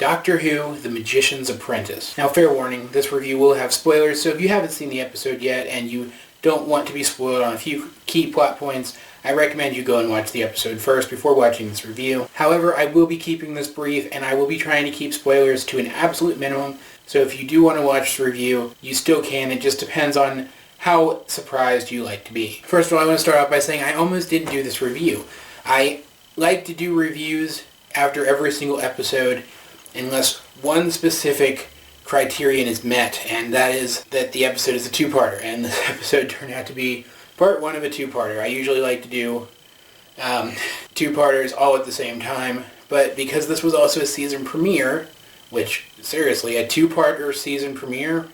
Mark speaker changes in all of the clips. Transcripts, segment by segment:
Speaker 1: Doctor Who, The Magician's Apprentice. Now, fair warning, this review will have spoilers, so if you haven't seen the episode yet and you don't want to be spoiled on a few key plot points, I recommend you go and watch the episode first before watching this review. However, I will be keeping this brief, and I will be trying to keep spoilers to an absolute minimum, so if you do want to watch the review, you still can. It just depends on how surprised you like to be. First of all, I want to start off by saying I almost didn't do this review. I like to do reviews after every single episode unless one specific criterion is met, and that is that the episode is a two-parter, and this episode turned out to be part one of a two-parter. I usually like to do two-parters all at the same time, but because this was also a season premiere, which, seriously, a two-parter season premiere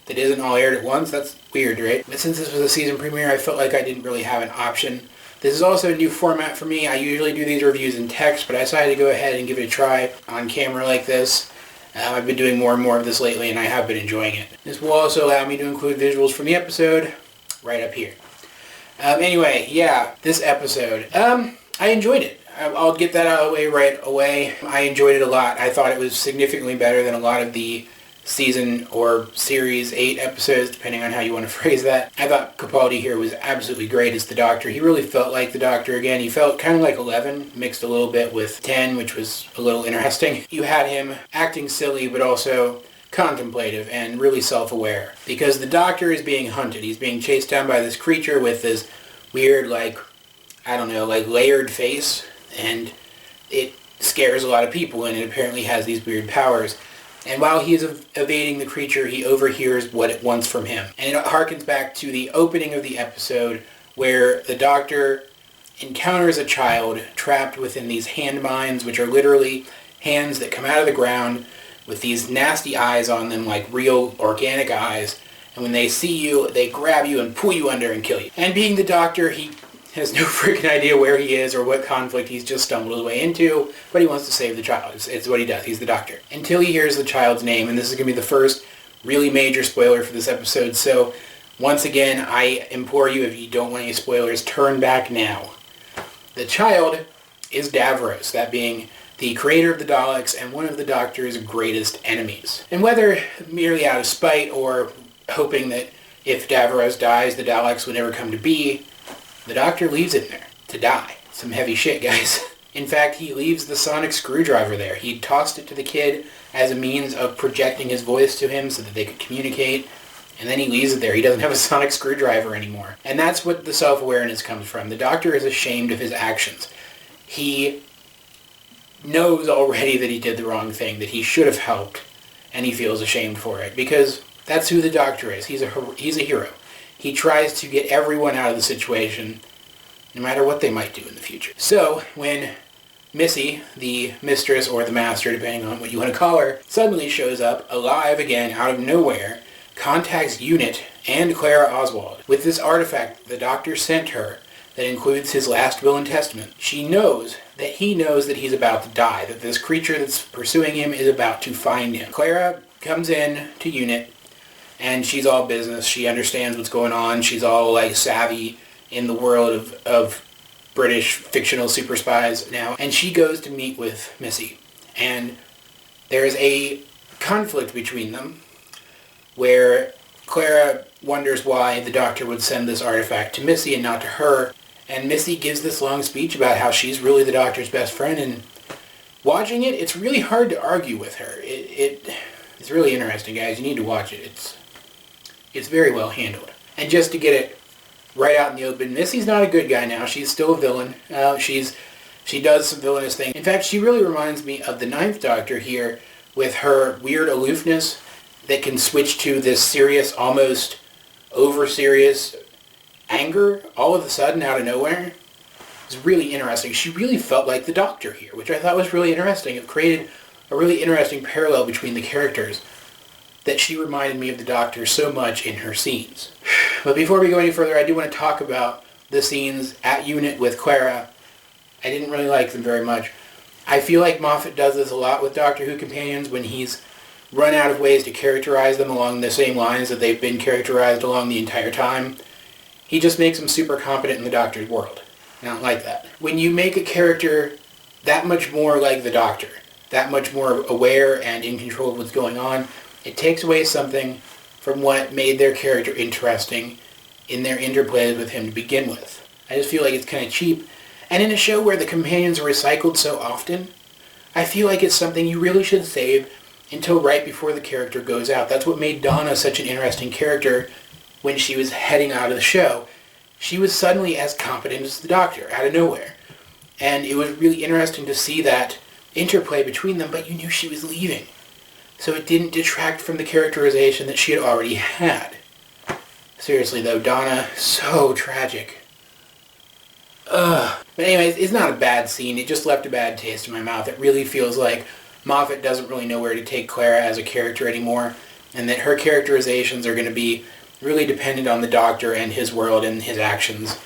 Speaker 1: that isn't all aired at once, that's weird, right? But since this was a season premiere, I felt like I didn't really have an option. This is also a new format for me. I usually do these reviews in text, but I decided to go ahead and give it a try on camera like this. I've been doing more and more of this lately, and I have been enjoying it. This will also allow me to include visuals from the episode right up here. Anyway, yeah, this episode. I enjoyed it. I'll get that out of the way right away. I enjoyed it a lot. I thought it was significantly better than a lot of the season or series 8 episodes, depending on how you want to phrase that. I thought Capaldi here was absolutely great as the Doctor. He really felt like the Doctor again. He felt kind of like 11, mixed a little bit with 10, which was a little interesting. You had him acting silly, but also contemplative and really self-aware. Because the Doctor is being hunted. He's being chased down by this creature with this weird, layered face, and it scares a lot of people, and it apparently has these weird powers. And while he is evading the creature, he overhears what it wants from him. And it harkens back to the opening of the episode where the Doctor encounters a child trapped within these hand mines, which are literally hands that come out of the ground with these nasty eyes on them, like real organic eyes. And when they see you, they grab you and pull you under and kill you. And being the Doctor, he has no freaking idea where he is or what conflict he's just stumbled his way into, but he wants to save the child. It's what he does. He's the Doctor. Until he hears the child's name, and this is going to be the first really major spoiler for this episode, so once again, I implore you, if you don't want any spoilers, turn back now. The child is Davros, that being the creator of the Daleks and one of the Doctor's greatest enemies. And whether merely out of spite or hoping that if Davros dies, the Daleks would never come to be, the Doctor leaves it there to die. Some heavy shit, guys. In fact, he leaves the sonic screwdriver there. He tossed it to the kid as a means of projecting his voice to him so that they could communicate, and then he leaves it there. He doesn't have a sonic screwdriver anymore. And that's what the self-awareness comes from. The Doctor is ashamed of his actions. He knows already that he did the wrong thing, that he should have helped, and he feels ashamed for it, because that's who the Doctor is. He's a hero. He tries to get everyone out of the situation, no matter what they might do in the future. So, when Missy, the mistress or the master, depending on what you want to call her, suddenly shows up, alive again, out of nowhere, contacts Unit and Clara Oswald with this artifact the Doctor sent her that includes his last will and testament. She knows that he knows that he's about to die, that this creature that's pursuing him is about to find him. Clara comes in to Unit, and she's all business. She understands what's going on. She's all savvy in the world of British fictional super spies now. And she goes to meet with Missy. And there's a conflict between them where Clara wonders why the Doctor would send this artifact to Missy and not to her. And Missy gives this long speech about how she's really the Doctor's best friend. And watching it, it's really hard to argue with her. It's really interesting, guys. You need to watch it. It's very well handled. And just to get it right out in the open, Missy's not a good guy now. She's still a villain. She does some villainous things. In fact, she really reminds me of the Ninth Doctor here with her weird aloofness that can switch to this serious, almost over-serious anger all of a sudden out of nowhere. It's really interesting. She really felt like the Doctor here, which I thought was really interesting. It created a really interesting parallel between the characters, that she reminded me of the Doctor so much in her scenes. But before we go any further, I do want to talk about the scenes at Unit with Clara. I didn't really like them very much. I feel like Moffat does this a lot with Doctor Who companions when he's run out of ways to characterize them along the same lines that they've been characterized along the entire time. He just makes them super competent in the Doctor's world. I don't like that. When you make a character that much more like the Doctor, that much more aware and in control of what's going on. It takes away something from what made their character interesting in their interplays with him to begin with. I just feel like it's kind of cheap. And in a show where the companions are recycled so often, I feel like it's something you really should save until right before the character goes out. That's what made Donna such an interesting character when she was heading out of the show. She was suddenly as competent as the Doctor, out of nowhere. And it was really interesting to see that interplay between them, but you knew she was leaving. So it didn't detract from the characterization that she had already had. Seriously though, Donna, so tragic. Ugh. But anyways, it's not a bad scene. It just left a bad taste in my mouth. It really feels like Moffat doesn't really know where to take Clara as a character anymore, and that her characterizations are going to be really dependent on the Doctor and his world and his actions.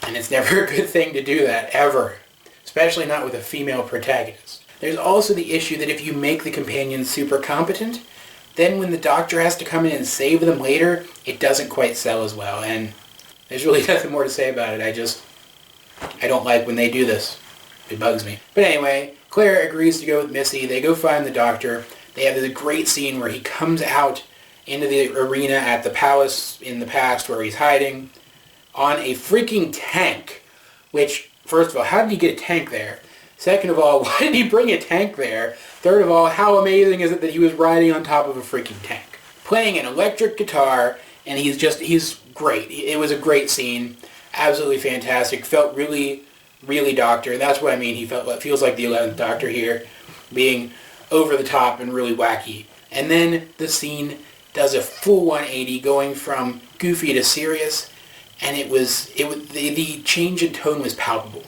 Speaker 1: And it's never a good thing to do that, ever. Especially not with a female protagonist. There's also the issue that if you make the companions super competent, then when the Doctor has to come in and save them later, it doesn't quite sell as well. And there's really nothing more to say about it. I don't like when they do this. It bugs me. But anyway, Clara agrees to go with Missy. They go find the Doctor. They have this great scene where he comes out into the arena at the palace in the past where he's hiding on a freaking tank. Which, first of all, how did he get a tank there? Second of all, why did he bring a tank there? Third of all, how amazing is it that he was riding on top of a freaking tank? Playing an electric guitar, and he's great. It was a great scene. Absolutely fantastic. Felt really, really Doctor. That's what I mean. He feels like the 11th Doctor here, being over the top and really wacky. And then the scene does a full 180, going from goofy to serious, and the change in tone was palpable.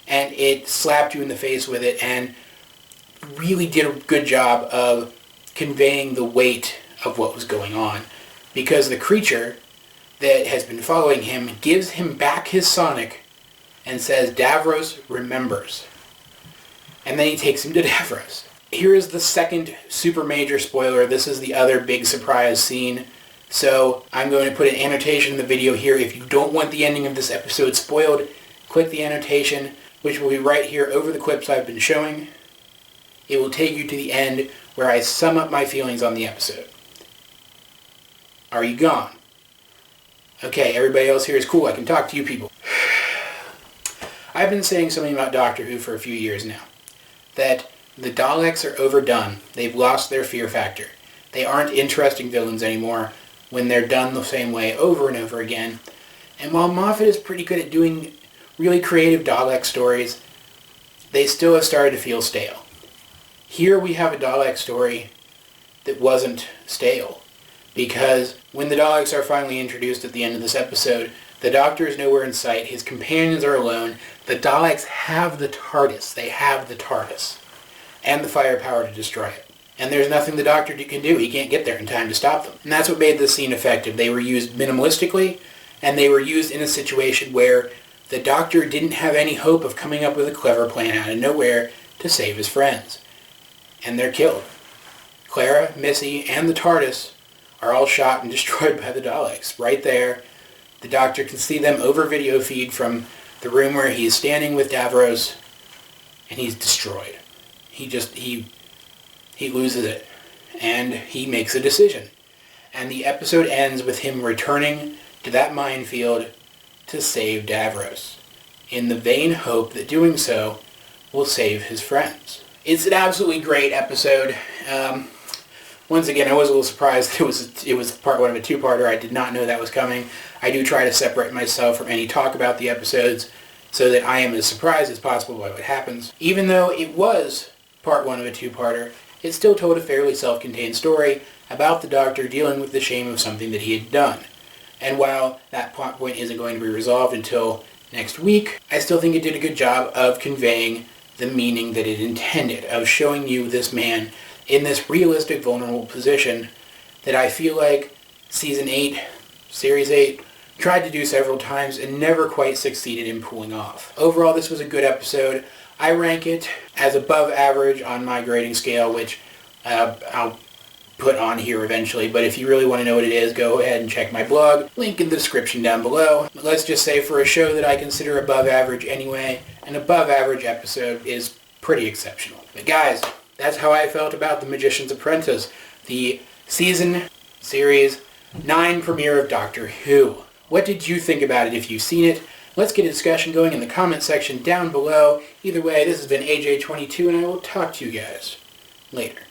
Speaker 1: And it slapped you in the face with it, and really did a good job of conveying the weight of what was going on. Because the creature that has been following him gives him back his sonic and says, Davros remembers. And then he takes him to Davros. Here is the second super major spoiler. This is the other big surprise scene. So I'm going to put an annotation in the video here. If you don't want the ending of this episode spoiled, click the annotation, which will be right here over the clips I've been showing. It will take you to the end where I sum up my feelings on the episode. Are you gone? Okay, everybody else here is cool. I can talk to you people. I've been saying something about Doctor Who for a few years now. That the Daleks are overdone. They've lost their fear factor. They aren't interesting villains anymore when they're done the same way over and over again. And while Moffat is pretty good at doing really creative Dalek stories, they still have started to feel stale. Here we have a Dalek story that wasn't stale. Because when the Daleks are finally introduced at the end of this episode, the Doctor is nowhere in sight, his companions are alone, the Daleks have the TARDIS, they have the TARDIS, and the firepower to destroy it. And there's nothing the Doctor can do, he can't get there in time to stop them. And that's what made this scene effective. They were used minimalistically, and they were used in a situation where the Doctor didn't have any hope of coming up with a clever plan out of nowhere to save his friends. And they're killed. Clara, Missy, and the TARDIS are all shot and destroyed by the Daleks. Right there, the Doctor can see them over video feed from the room where he's standing with Davros, and he's destroyed. He loses it, and he makes a decision. And the episode ends with him returning to that minefield to save Davros, in the vain hope that doing so will save his friends. It's an absolutely great episode. Once again, I was a little surprised that it was part one of a two-parter. I did not know that was coming. I do try to separate myself from any talk about the episodes so that I am as surprised as possible by what happens. Even though it was part one of a two-parter, it still told a fairly self-contained story about the Doctor dealing with the shame of something that he had done. And while that plot point isn't going to be resolved until next week, I still think it did a good job of conveying the meaning that it intended, of showing you this man in this realistic, vulnerable position that I feel like Season 8, Series 8, tried to do several times and never quite succeeded in pulling off. Overall, this was a good episode. I rank it as above average on my grading scale, which I'll put on here eventually, but if you really want to know what it is, go ahead and check my blog. Link in the description down below. Let's just say for a show that I consider above average anyway, an above average episode is pretty exceptional. But guys, that's how I felt about The Magician's Apprentice, the season series 9 premiere of Doctor Who. What did you think about it if you've seen it? Let's get a discussion going in the comment section down below. Either way, this has been AJ22, and I will talk to you guys later.